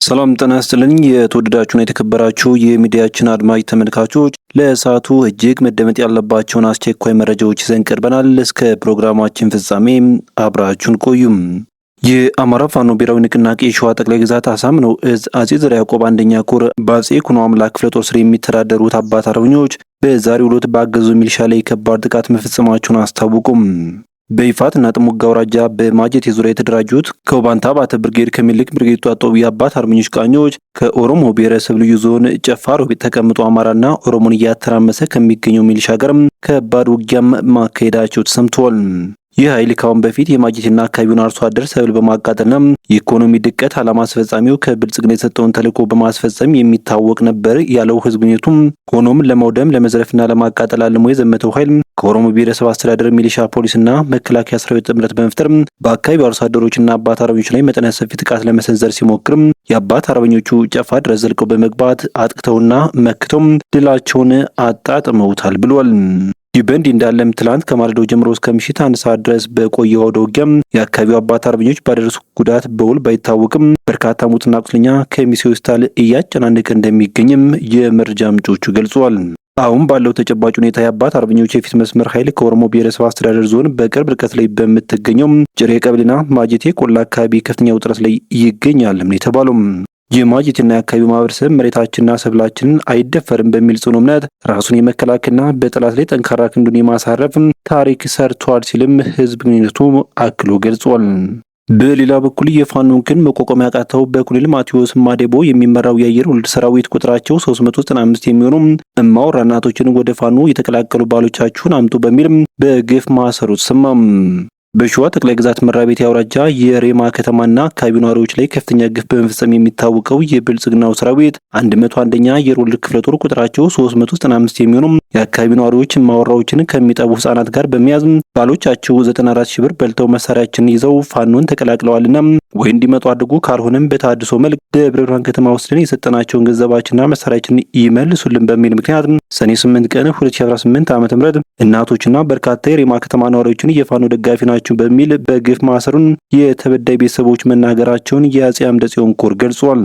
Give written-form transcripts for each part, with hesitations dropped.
ሰላም ጤና ይስጥልኝ። የተወደዳችሁና የተከበራችሁ የሚዲያችን አድማጭ ተመልካቾች ለሰዓቱ እጅግ መደመጥ ያለባቸውን አስቸኳይ መረጃዎች ይዘን ቀርበናል። እስከ ፕሮግራማችን ፍጻሜ አብራችሁን ቆዩም። የአማራ ፋኖ ብሔራዊ ንቅናቄ ሸዋ ጠቅላይ ግዛት አሳምነው እዝ አጼ ዘርዓ ያዕቆብ አንደኛ ኮር በአጼ ይኩኖ አምላክ ክፍለ ጦር ስር የሚተዳደሩት አባት አርበኞች በዛሬው ዕለት በአገዙ ሚሊሻ ላይ ከባድ ጥቃት መፈጸማቸውን አስታወቁም። በይፋትና ጥሙጋ አውራጃ በማጀቴ ዙሪያ የተደራጁት ከውባንታ ባተ ብርጌድ ከሚልክ ብርጌድ ጧጦ የአባት አርበኞች ቃኞች ከኦሮሞ ብሔረሰብ ልዩ ዞን ጨፋ ሮቢት ተቀምጦ አማራና ኦሮሞን እያተራመሰ ከሚገኘው ሚሊሻ ጋር ከባድ ውጊያም ማካሄዳቸው ተሰምቷል። ይህ ኃይል ካሁን በፊት የማጀቴና አካባቢውን አርሶ አደር ሰብል በማቃጠልና የኢኮኖሚ ድቀት ዓላማ አስፈጻሚው ከብልጽግና የሰጠውን ተልዕኮ በማስፈጸም የሚታወቅ ነበር ያለው ህዝብነቱም፣ ሆኖም ለመውደም ለመዝረፍና ለማቃጠል አልሞ የዘመተው ኃይል ከኦሮሞ ብሔረሰብ አስተዳደር ሚሊሻ ፖሊስና መከላከያ ሰራዊት ጥምረት በመፍጠር በአካባቢው አርሶ አደሮችና አባት አርበኞች ላይ መጠነ ሰፊ ጥቃት ለመሰንዘር ሲሞክር የአባት አርበኞቹ ጨፋ ድረስ ዘልቀው በመግባት አጥቅተውና መክተው ድላቸውን አጣጥመውታል ብሏል። ይህ በእንዲህ እንዳለም ትላንት ከማለዳው ጀምሮ እስከ ምሽት 1 ሰዓት ድረስ በቆየው አውደ ውጊያም የአካባቢው አባት አርበኞች ባደረሱ ጉዳት በውል ባይታወቅም በርካታ ሙትና ቁስለኛ ከሚሴ ሆስፒታል እያጨናነቀ እንደሚገኝም የመረጃ ምንጮቹ ገልጸዋል። አሁን ባለው ተጨባጭ ሁኔታ የአባት አርበኞች የፊት መስመር ኃይል ከኦሮሞ ብሔረሰብ አስተዳደር ዞን በቅርብ ርቀት ላይ በምትገኘው ጭሬ ቀበሌና ማጀቴ ቆላ አካባቢ ከፍተኛ ውጥረት ላይ ይገኛል የተባለው የማጀቴና የአካባቢው ማህበረሰብ መሬታችንና ሰብላችንን አይደፈርም በሚል ጽኑ እምነት ራሱን የመከላከልና በጠላት ላይ ጠንካራ ክንዱን የማሳረፍ ታሪክ ሰርቷል ሲልም ህዝብ ግንኙነቱ አክሎ ገልጿል። በሌላ በኩል የፋኖን ግን መቋቋም ያቃተው በኮሎኔል ማቴዎስ ማዴቦ የሚመራው የአየር ወለድ ሰራዊት ቁጥራቸው 395 የሚሆኑ እማወራ እናቶችን ወደ ፋኖ የተቀላቀሉ ባሎቻችሁን አምጡ በሚል በግፍ ማሰሩ ተሰማም። በሸዋ ጠቅላይ ግዛት መራቤቴ አውራጃ የሬማ ከተማና አካባቢ ነዋሪዎች ላይ ከፍተኛ ግፍ በመፈጸም የሚታወቀው የብልጽግናው ሰራዊት 101ኛ አየር ወለድ ክፍለ ጦር ቁጥራቸው 395 የሚሆኑ የአካባቢ ነዋሪዎች ማወራዎችን ከሚጠቡ ህጻናት ጋር በመያዝ ባሎቻቸው 94 ሺህ ብር በልተው መሳሪያችን ይዘው ፋኖን ተቀላቅለዋልና ወይ እንዲመጡ አድርጉ፣ ካልሆነም በታድሶ መልክ ደብረ ብርሃን ከተማ ወስደን የሰጠናቸውን ገንዘባችንና መሳሪያችን ይመልሱልን በሚል ምክንያት ሰኔ 8 ቀን 2018 ዓ.ም እናቶችና በርካታ የሬማ ከተማ ነዋሪዎችን የፋኖ ደጋፊ ናቸው በሚል በግፍ ማሰሩን የተበዳይ ቤተሰቦች መናገራቸውን የአጼ አምደ ጽዮን ኮር ገልጿል።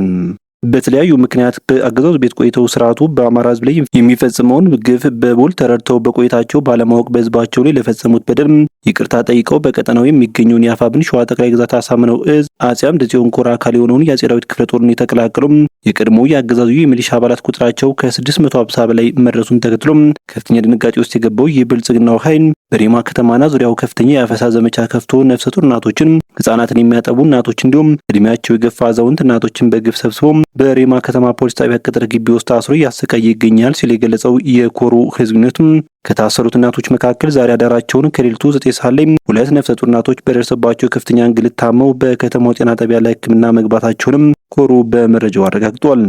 በተለያዩ ምክንያት በአገዛዙ ቤት ቆይተው ስርዓቱ በአማራ ህዝብ ላይ የሚፈጽመውን ግፍ በቦል ተረድተው በቆይታቸው ባለማወቅ በህዝባቸው ላይ ለፈጸሙት በደል ይቅርታ ጠይቀው በቀጠናው የሚገኘውን የአፋብን ሸዋ ጠቅላይ ግዛት አሳምነው እዝ አጼ አምደ ጽዮን ኮር አካል የሆነውን የአጼ ዳዊት ክፍለ ጦርን የተቀላቀሉ የቀድሞ የአገዛዙ የሚሊሻ አባላት ቁጥራቸው ከ650 በላይ መድረሱን ተከትሎ ከፍተኛ ድንጋጤ ውስጥ የገባው የብልጽግናው ኃይል በሬማ ከተማና ዙሪያው ከፍተኛ የአፈሳ ዘመቻ ከፍቶ ነፍሰ ጡር እናቶችን፣ ህጻናትን የሚያጠቡ እናቶች እንዲሁም እድሜያቸው የገፋ አዛውንት እናቶችን በግፍ ሰብስቦ በሬማ ከተማ ፖሊስ ጣቢያ ቅጥር ግቢ ውስጥ አስሮ እያሰቃየ ይገኛል ሲል የገለጸው የኮሩ ህዝብነቱም ከታሰሩት እናቶች መካከል ዛሬ አዳራቸውን ከሌሊቱ 9 ሰዓት ላይ 2 ነፍሰ ጡር እናቶች በደረሰባቸው ከፍተኛ እንግልት ታመው በከተማው ጤና ጣቢያ ላይ ሕክምና መግባታቸውንም ኮሩ በመረጃው አረጋግጧል።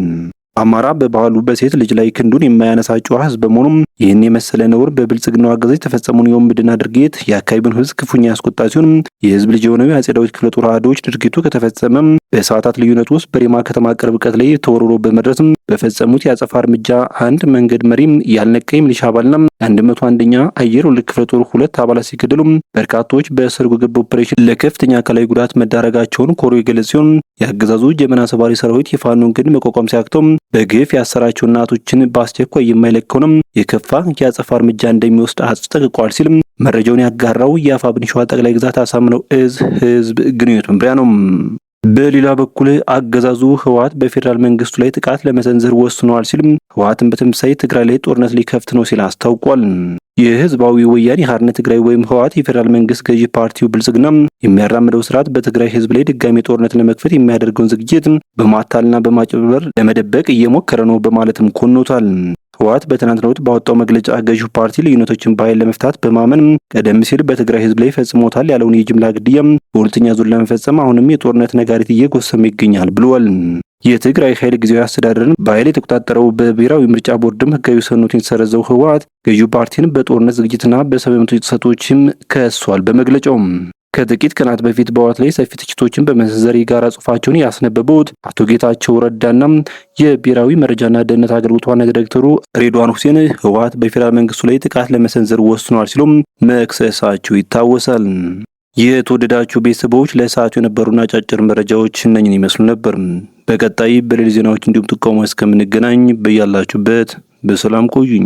አማራ በባህሉ በሴት ልጅ ላይ ክንዱን የማያነሳ ጨዋ ህዝብ በመሆኑም ይህን የመሰለ ነውር በብልጽግናው አገዛዝ የተፈጸመውን የወንብድና ድርጊት የአካባቢውን ህዝብ ክፉኛ ያስቆጣ ሲሆን የህዝብ ልጅ የሆነው የአጼ ዳዊት ክፍለ ጦር አህዶች ድርጊቱ ከተፈጸመ በሰዓታት ልዩነት ውስጥ በሬማ ከተማ ቅርብ ርቀት ላይ ተወርሮ በመድረስም በፈጸሙት የአጸፋ እርምጃ አንድ መንገድ መሪም ያልነቃ ሚሊሻ አባልና 101ኛ አየር ወለድ ክፍለ ጦር 2 አባላት ሲገደሉ በርካቶች በሰርጎ ገብ ኦፕሬሽን ለከፍተኛ አካላዊ ጉዳት መዳረጋቸውን ኮሩ የገለጸ ሲሆን የአገዛዙ ጀበና ሰባሪ ሰራዊት የፋኖን ግን መቋቋም ሲያቅተው በግፍ ያሰራቸው እናቶችን በአስቸኳይ የማይለቀውንም የከፋ የአጸፋ እርምጃ እንደሚወስድ አስጠንቅቋል ሲልም መረጃውን ያጋራው የአፋብን ሸዋ ጠቅላይ ግዛት አሳምነው እዝ ህዝብ ግንኙነት መምሪያ ነው። በሌላ በኩል አገዛዙ ህወሓት በፌዴራል መንግስቱ ላይ ጥቃት ለመሰንዘር ወስኗል ሲልም ህወሓትን በተመሳሳይ ትግራይ ላይ ጦርነት ሊከፍት ነው ሲል አስታውቋል። የህዝባዊ ወያኔ ሓርነት ትግራይ ወይም ህወሓት የፌዴራል መንግስት ገዢ ፓርቲው ብልጽግና የሚያራምደው ስርዓት በትግራይ ህዝብ ላይ ድጋሚ ጦርነት ለመክፈት የሚያደርገውን ዝግጅት በማታለልና በማጭበርበር ለመደበቅ እየሞከረ ነው በማለትም ኮንኖታል። ህወሓት በትናንትናው ዕለት ባወጣው መግለጫ ገዢው ፓርቲ ልዩነቶችን በኃይል ለመፍታት በማመን ቀደም ሲል በትግራይ ህዝብ ላይ ፈጽሞታል ያለውን የጅምላ ግድያ በሁለተኛ ዙር ለመፈጸም አሁንም የጦርነት ነጋሪት እየጎሰመ ይገኛል ብለዋል። የትግራይ ኃይል ጊዜያዊ አስተዳደርን በኃይል የተቆጣጠረው በብሔራዊ ምርጫ ቦርድም ህጋዊ ሰውነቱን የተሰረዘው ህወሓት ገዢው ፓርቲን በጦርነት ዝግጅትና በሰብአዊ መብቶች ጥሰቶችም ከሷል። በመግለጫው ከጥቂት ቀናት በፊት በህወሓት ላይ ሰፊ ትችቶችን በመሰንዘር የጋራ ጽሑፋቸውን ያስነበቡት አቶ ጌታቸው ረዳና የብሔራዊ መረጃና ደህንነት አገልግሎት ዋና ዳይሬክተሩ ሬድዋን ሁሴን ህወሓት በፌዴራል መንግስቱ ላይ ጥቃት ለመሰንዘር ወስኗል ሲሉም መክሰሳቸው ይታወሳል። የተወደዳችሁ ቤተሰቦች ለሰዓቱ የነበሩና አጫጭር መረጃዎች እነኝን ይመስሉ ነበር። በቀጣይ በሌሎች ዜናዎች እንዲሁም ጥቆማዎች እስከምንገናኝ በያላችሁበት በሰላም ቆዩኝ።